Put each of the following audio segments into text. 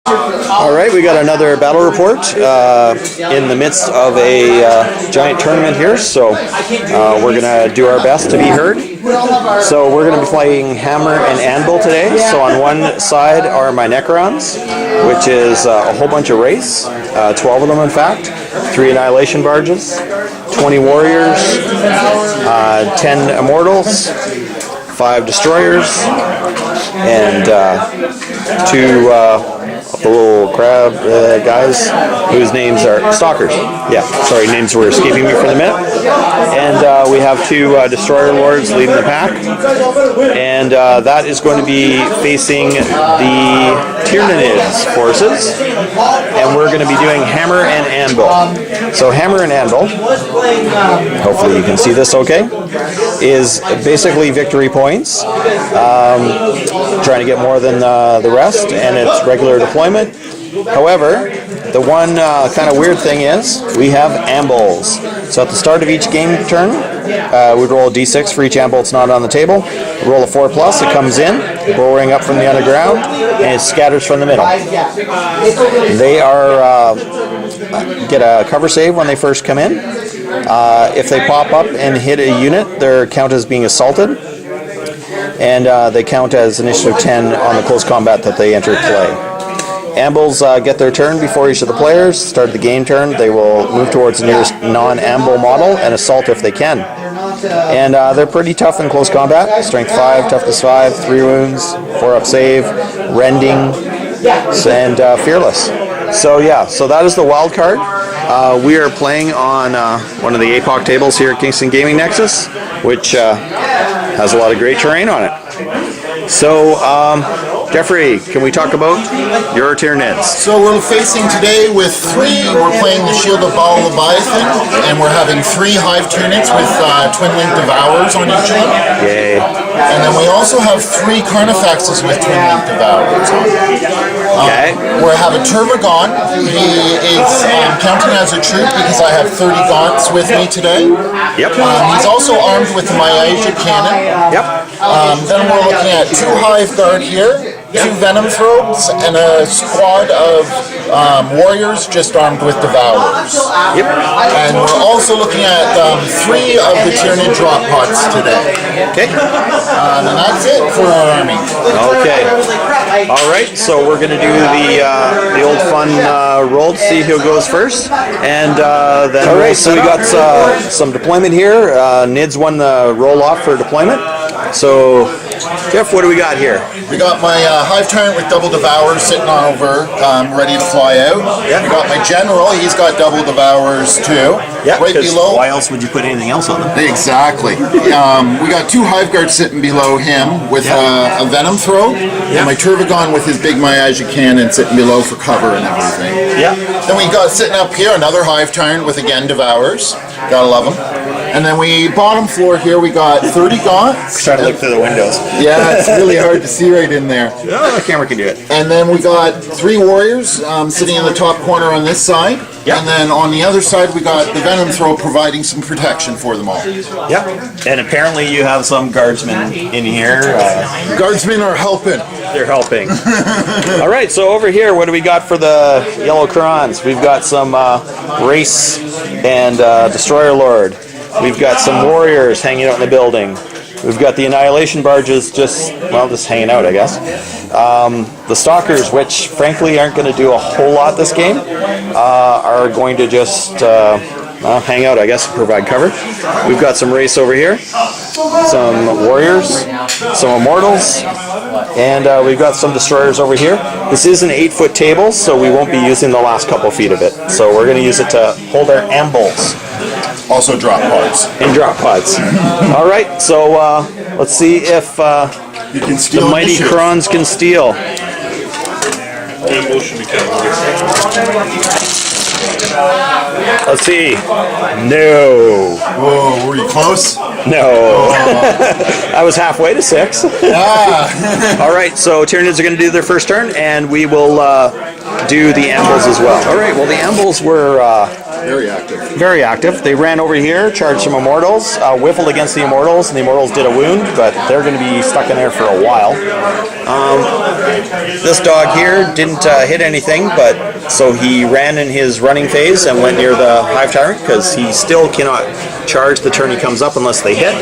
Alright, we got another battle report in the midst of a giant tournament here, so we're going to do our best to be heard. So we're going to be playing Hammer and Anvil today. So on one side are my Necrons, which is a whole bunch of race, 12 of them in fact, 3 Annihilation Barges, 20 Warriors, 10 Immortals, 5 Destroyers, and 2 the little crab guys whose names are Stalkers. Yeah, sorry, names were escaping me for the minute. And we have 2 Destroyer Lords leading the pack. And that is going to be facing the Tyranids forces. And we're going to be doing Hammer and Anvil. So Hammer and Anvil, hopefully you can see this okay, is basically victory points. Trying to get more than the rest, and it's regular deployment. However, the one kind of weird thing is we have Ambulls. So at the start of each game turn, we roll a d6 for each Ambull that's not on the table. We roll a 4+, it comes in, burrowing up from the underground, and it scatters from the middle. They are get a cover save when they first come in. If they pop up and hit a unit, they're counted as being assaulted. And they count as initiative 10 on the close combat that they enter play. Ambulls get their turn before each of the players. Start of the game turn, they will move towards the nearest non-Ambull model and assault if they can. And they're pretty tough in close combat. Strength 5, toughness 5, 3 wounds, 4-up save, rending, and fearless. So yeah, so that is the wild card. We are playing on one of the APOC tables here at Kingston Gaming Nexus, which has a lot of great terrain on it. So, Jeffrey, can we talk about your Tyranids? So we're facing today with 3. We're playing the Shield of Baal Leviathan, and we're having 3 Hive Tyranids with Twin Link Devourers on each of them. Yay. And then we also have 3 Carnifexes with Twin Link Devourers on them. Okay. We have a Turvagon. He is counting as a troop because I have 30 Gaunts with me today. Yep. He's also armed with the Myasma Cannon. Yep. Then we're looking at 2 Hive Guard here, 2 Venom Throats, and a squad of Warriors just armed with Devourers. Yep. And we're also looking at 3 of the Tyranid drop pods today. Okay. And that's it for our army. Okay. All right. So we're going to do the old fun roll to see who goes first, and then. All right. So we got some deployment here. Nids won the roll off for deployment. So, Jeff, what do we got here? We got my Hive Tyrant with double Devourers sitting over, ready to fly out. Yeah. We got my General, he's got double Devourers too. Yeah, right below. Why else would you put anything else on them? Exactly. We got 2 Hive Guards sitting below him with a Venom Throw, and my Turvagon with his big Myasma Cannon sitting below for cover and everything. Yeah. Then we got sitting up here another Hive Tyrant with again Devourers. Gotta love them. And then we bottom floor here we got 30 Gaunts. Try to look through the windows. Yeah, it's really hard to see right in there. Oh, the camera can do it. And then we got 3 Warriors sitting in the top corner on this side. Yep. And then on the other side we got the Venom Throw providing some protection for them all. Yeah. And apparently you have some guardsmen in here. Guardsmen are helping. They're helping. All right, so over here, what do we got for the Yellow Crons? We've got some Race and Destroyer Lord. We've got some Warriors hanging out in the building. We've got the Annihilation Barges just hanging out, I guess. The Stalkers, which frankly aren't going to do a whole lot this game, are going to just hang out, I guess, provide cover. We've got some Race over here, some Warriors, some Immortals, and we've got some Destroyers over here. This is an 8-foot table, so we won't be using the last couple feet of it. So we're going to use it to hold our Ambulls. Also drop pods. And drop pods. All right, so let's see if You can steal the mighty Crons can steal. Let's see. No. Whoa, were you close? No. I was halfway to 6. All right, so Tyranids are going to do their first turn, and we will do the Ambulls as well. All right, well, the Ambulls were Very active. Very active. They ran over here, charged some Immortals, whiffled against the Immortals, and the Immortals did a wound, but they're going to be stuck in there for a while. This dog here didn't hit anything, but so he ran in his running phase and went near the Hive Tyrant because he still cannot charge the turn he comes up unless they hit.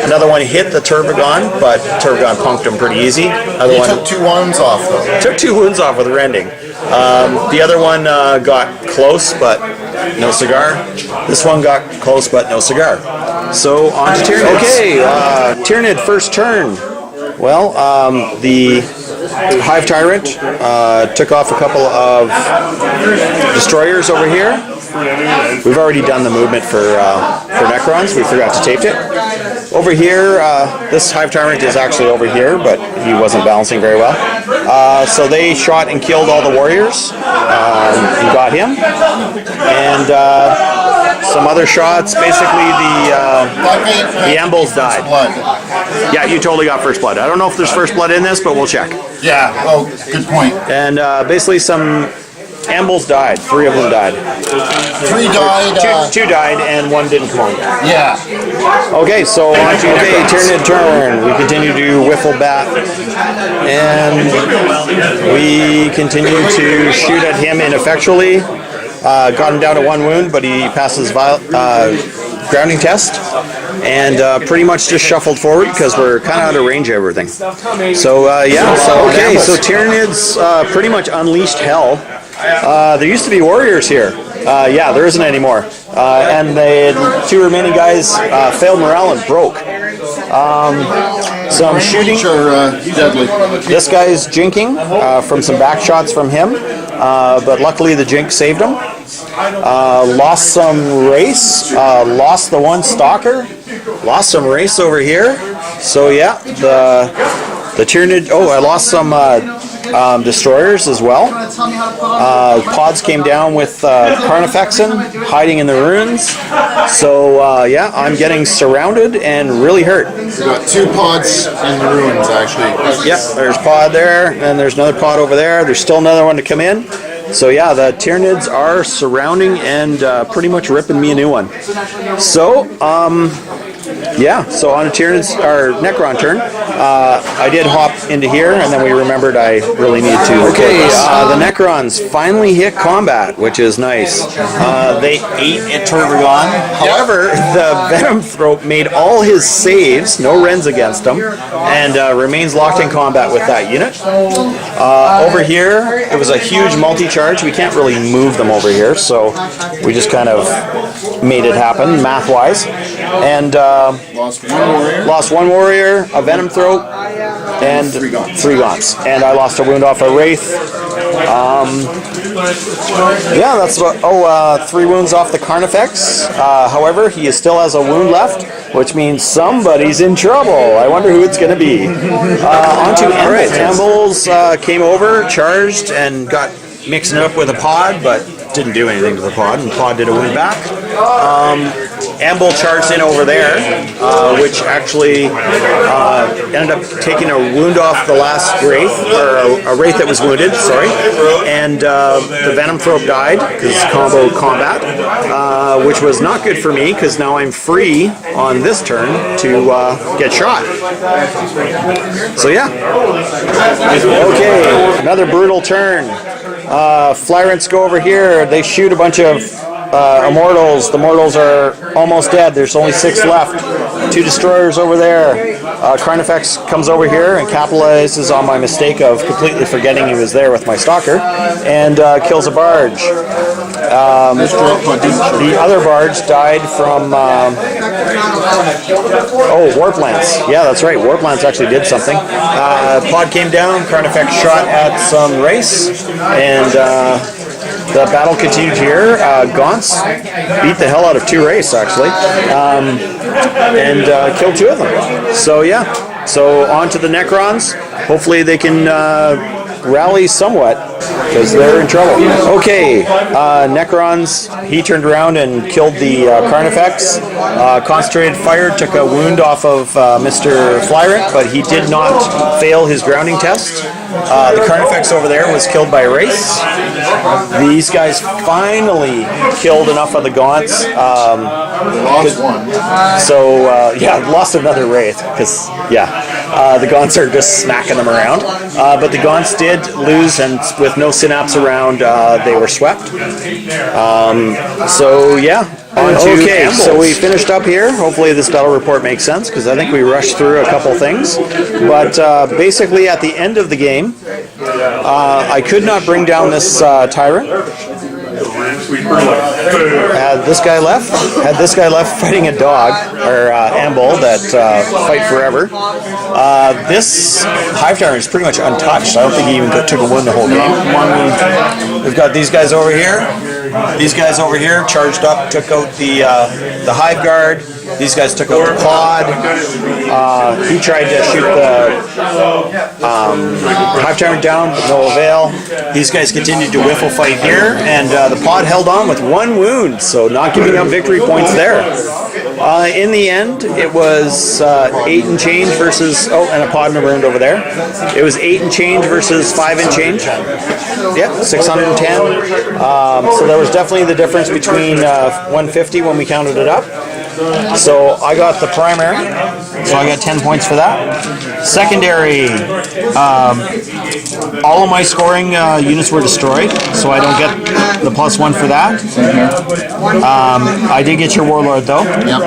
Another one hit the Turbigon, but Turbigon punked him pretty easy. He took 2 wounds off, though. Took 2 wounds off with rending. The other one got close, but no cigar. This one got close, but no cigar. So on to Tyranids. Okay, Tyranid first turn. Well, the Hive Tyrant took off a couple of destroyers over here. We've already done the movement for Necrons. We forgot to tape it. Over here, this Hive Tyrant is actually over here, but he wasn't balancing very well. So they shot and killed all the warriors and got him. And some other shots. Basically, the Ambulls died. Yeah, you totally got first blood. I don't know if there's first blood in this, but we'll check. Yeah, oh, good point. And basically some Ambulls died. 3 of them died. 3 died. 2 died, and 1 didn't come on. Yeah. Okay, so on to Tyranid turn. We continue to whiffle bat, and we continue to shoot at him ineffectually. Got him down to 1 wound, but he passes grounding test, and pretty much just shuffled forward because we're kind of out of range of everything. So yeah, so Tyranids pretty much unleashed hell. There used to be warriors here. Yeah, there isn't anymore. And the 2 remaining guys failed morale and broke. Some shooting. Deadly. This guy's jinking from some back shots from him, but luckily the jink saved him. Lost some race. Lost the 1 stalker. Lost some race over here. So yeah, the Tyranid. Oh, I lost some destroyers as well. Pods came down with Carnifexen hiding in the ruins. So yeah, I'm getting surrounded and really hurt. We got 2 pods in the ruins, actually. Yep, there's pod there, and there's another pod over there. There's still another one to come in. So yeah, the Tyranids are surrounding and pretty much ripping me a new one. So yeah, so on a Tyranids or Necron turn, I did hop into here, and then we remembered I really need to. Okay, the Necrons finally hit combat, which is nice. They ate a Turbigon. However, the Venom Throat made all his saves, no Rens against him, and remains locked in combat with that unit. Over here, it was a huge multi-charge. We can't really move them over here, so we just kind of made it happen, math-wise. And lost one warrior, a Venom Throat, and 3 gaunts. And I lost a wound off a Wraith. Yeah, that's what. 3 wounds off the Carnifex. However, he still has a wound left, which means somebody's in trouble. I wonder who it's going to be. On to Ambulls. Ambulls came over, charged, and got mixing it up with a pod, but didn't do anything to the pod, and pod did a wound back. Ambull charged in over there, which actually ended up taking a wound off the last Wraith, or a Wraith that was wounded, sorry, and the Venom Throat died, because combo combat, which was not good for me, because now I'm free on this turn to get shot. So yeah. Okay, another brutal turn. Flyrants go over here, they shoot a bunch of Immortals. The Immortals are almost dead. There's only 6 left. 2 destroyers over there. Carnifex comes over here and capitalizes on my mistake of completely forgetting he was there with my Stalker, and kills a barge. The other barge died from Warp Lance. Yeah, that's right. Warp Lance actually did something. Pod came down. Carnifex shot at some race, and the battle continued here. Gaunts beat the hell out of 2 race, actually, and killed 2 of them. So yeah, so on to the Necrons. Hopefully they can rally somewhat because they're in trouble. Okay, Necrons, he turned around and killed the Carnifex. Concentrated fire took a wound off of Mr. Flyrant, but he did not fail his grounding test. The Carnifex over there was killed by Race. These guys finally killed enough of the Gaunts. Lost one. So, lost another Wraith, because, the Gaunts are just smacking them around. But the Gaunts did lose, and with no Synapse around, they were swept. Okay, so we finished up here. Hopefully this battle report makes sense, because I think we rushed through a couple things. But basically at the end of the game, I could not bring down this Tyrant. Had this guy left fighting a dog, or Ambull, that fight forever. This Hive Tyrant is pretty much untouched. I don't think he even took a wound the whole game. We've got these guys over here. These guys over here charged up, took out the Hive Guard. These guys took out the pod. He tried to shoot the Hive Tyrant down, but no avail. These guys continued to whiffle fight here, and the pod held on with one wound, so not giving up victory points there. In the end, it was 8 and change versus, and a pod and a wound over there. It was 8 and change versus 5 and change. Yep, 610. So there was definitely the difference between 150 when we counted it up. So I got the primary, so I got 10 points for that. Secondary, all of my scoring units were destroyed, so I don't get the +1 for that. I did get your Warlord though. Yep.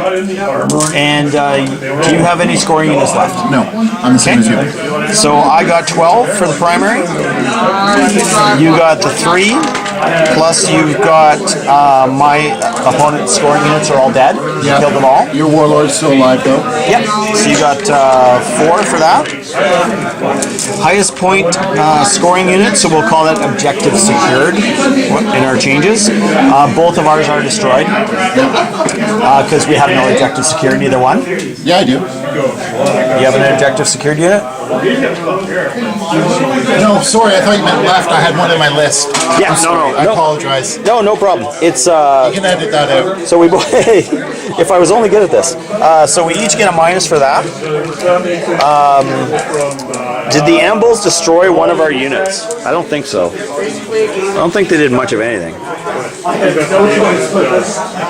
And do you have any scoring units left? No, I'm the same as you. So I got 12 for the primary. You got the 3. Plus, you've got my opponent's scoring units are all dead. You killed them all. Your Warlord's still alive, though. Yep. So you got 4 for that. Highest point scoring unit, so we'll call that objective secured in our changes. Both of ours are destroyed because we have no objective secured, neither one. Yeah, I do. You have an objective secured unit? No, sorry, I thought you meant left. I had one on my list. Yeah, no. I apologize. No problem. It's you can edit that out. So we both. If I was only good at this, so we each get a minus for that. Did the Ambulls destroy one of our units? I don't think so. I don't think they did much of anything.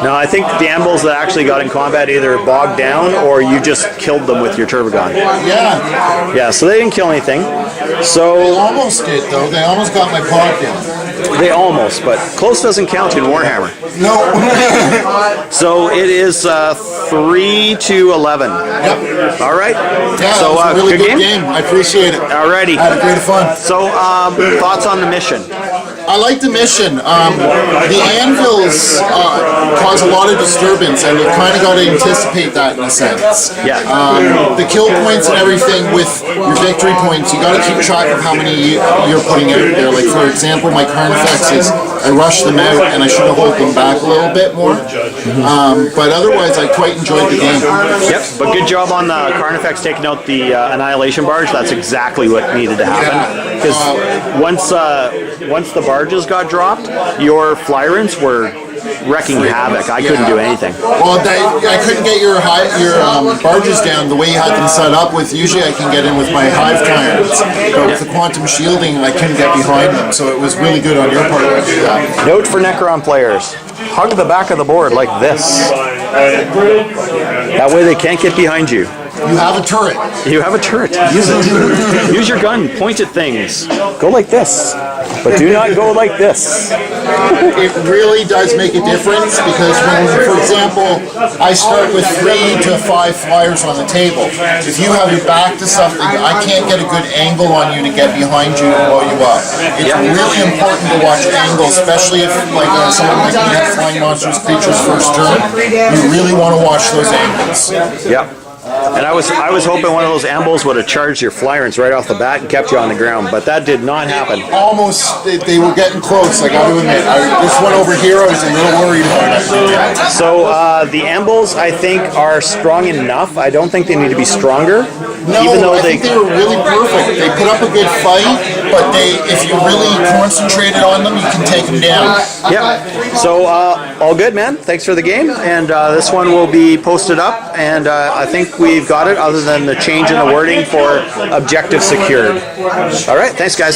No, I think the Ambulls that actually got in combat either bogged down or you just killed them with your Turbogon. Yeah. Yeah, so they didn't kill anything. So They almost did, though. They almost got my pod down. they almost, but close doesn't count in Warhammer. No. So it is 3-11. Yep. All right. Yeah, So it was a really good good game. I appreciate it. Alrighty. I had a great fun. So thoughts on the mission? I like the mission. The anvils cause a lot of disturbance, and you kind of got to anticipate that in a sense. Yeah. The kill points and everything with your victory points, you got to keep track of how many you're putting out there. Like, for example, my Carnifexes, I rushed them out, and I should have held them back a little bit more. But otherwise, I quite enjoyed the game. Yep, but good job on the Carnifex taking out the Annihilation Barge. That's exactly what needed to happen. Because once the barges got dropped, your Flyrants were wrecking havoc. I couldn't do anything. Well, I couldn't get your barges down the way you had them set up with. Usually I can get in with my Hive Tyrants, but with the quantum shielding, I couldn't get behind them, so it was really good on your part to do that. Note for Necron players, hug the back of the board like this. That way they can't get behind you. You have a turret. You have a turret. Use it. Use your gun. Point at things. Go like this. But do not go like this. It really does make a difference because when, for example, I start with 3 to 5 flyers on the table. If you have your back to something, I can't get a good angle on you to get behind you and blow you up. It's really important to watch angles, especially if like someone like me has flying monsters creatures first turn. You really want to watch those angles. Yep. And I was hoping one of those Ambulls would have charged your Flyrants right off the bat and kept you on the ground, but that did not happen. Almost, they were getting close, I got to admit. This one over here, I was a little worried about it. So the Ambulls, I think, are strong enough. I don't think they need to be stronger. No, even though I think they were really perfect. They put up a good fight, but if you really concentrated on them, you can take them down. Yeah. So all good, man. Thanks for the game, and this one will be posted up, and I think we've got it, other than the change in the wording for objective secured. All right. Thanks, guys.